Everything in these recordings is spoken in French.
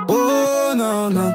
Oh non, non.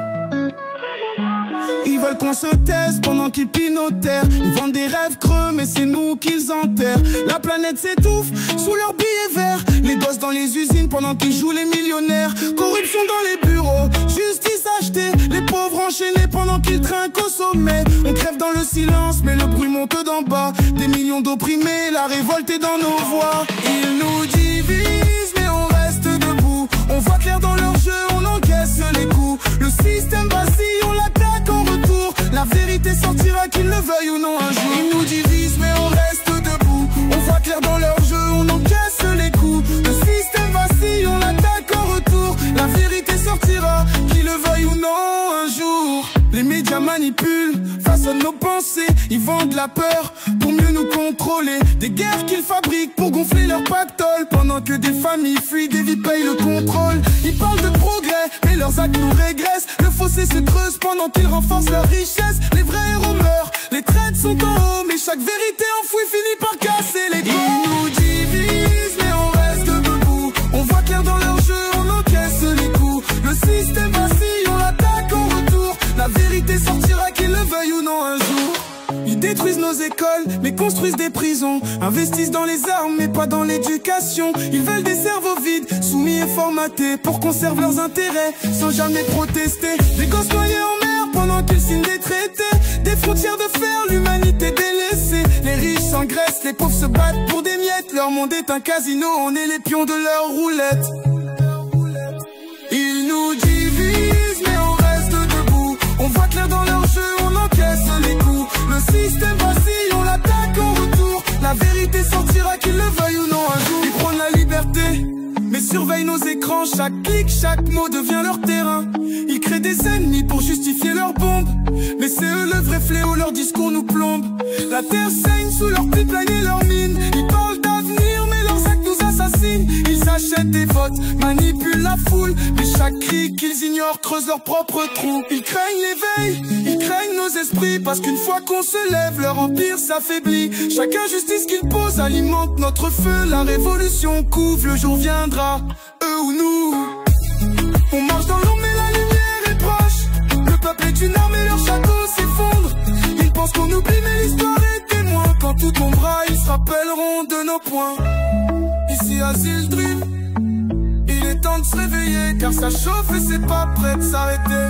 Ils veulent qu'on se taise pendant qu'ils pinotèrent. Ils vendent des rêves creux mais c'est nous qu'ils enterrent. La planète s'étouffe sous leurs billets verts. Les gosses dans les usines pendant qu'ils jouent les millionnaires. Corruption dans les bureaux, justice achetée. Les pauvres enchaînés pendant qu'ils trinquent au sommet. On crève dans le silence mais le bruit monte d'en bas. Des millions d'opprimés, la révolte est dans nos voix. Ils nous divisent mais on reste debout. On voit clair dans leur jeu, on encaisse les coups. Le système vacille, on l'attaque en retour. La vérité sortira qu'ils le veuillent ou non un jour. Ils nous divisent mais on reste debout. On voit clair dans leur jeu, on encaisse les coups. Le système vacille, on l'attaque en retour. La vérité sortira, qu'ils le veuillent ou non un jour. Les médias manipulent, façonnent nos pensées. Ils vendent la peur pour mieux nous contrôler. Des guerres qu'ils fabriquent pour gonfler leur pactole. Pendant que des familles fuient, des vies payent le contrôle. Ils parlent de progrès, mais leurs actes nous régressent. Le fossé se creuse pendant qu'ils renforcent leur richesse. Les vrais héros meurent, les traites sont en haut. Mais chaque vérité enfouie finit par casser les côtes. Ils nous divisent, mais on reste debout. On voit clair dans leur jeu, on encaisse les coups. Le système vacille, on l'attaque en retour. La vérité sortira qu'ils le veuillent ou non un jour. Ils détruisent nos écoles, mais construisent des prisons. Investissent dans les armes, mais pas dans l'éducation. Ils veulent des cerveaux vides, soumis et formatés, pour qu'on serve leurs intérêts, sans jamais protester. Des gosses noyés en mer pendant qu'ils signent des traités. Des frontières de fer, l'humanité délaissée. Les riches s'engraissent, les pauvres se battent pour des miettes. Leur monde est un casino, on est les pions de leur roulette. Ils nous divisent, mais on reste debout. On voit clair dans leur jeu, on encaisse les coups. Le système vacille, on l'attaque en retour. La vérité sortira qu'ils le veuillent ou non un jour. Ils prônent la liberté, mais surveillent nos écrans. Chaque clic, chaque mot devient leur terrain. Ils créent des ennemis pour justifier leurs bombes. Mais c'est eux le vrai fléau, leur discours nous plombe. La terre saigne sous leurs pipelines et leurs mines. Ils parlent d'avenir, mais leurs actes nous assassinent. Ils achètent des votes, manipulent la foule. Mais chaque cri qu'ils ignorent creuse leur propre trou. Ils craignent l'éveil, ils craignent nos esprits. Parce qu'une fois qu'on se lève, leur empire s'affaiblit. Chaque injustice qu'ils posent alimente notre feu. La révolution couvre, le jour viendra, eux ou nous. On marche dans l'ombre mais la lumière est proche. Le peuple est une arme et leur château s'effondre. Ils pensent qu'on oublie mais l'histoire est témoin. Quand tout tombera ils se rappelleront de nos points. Ici Asile Dream, il est temps de se réveiller. Car ça chauffe et c'est pas prêt de s'arrêter.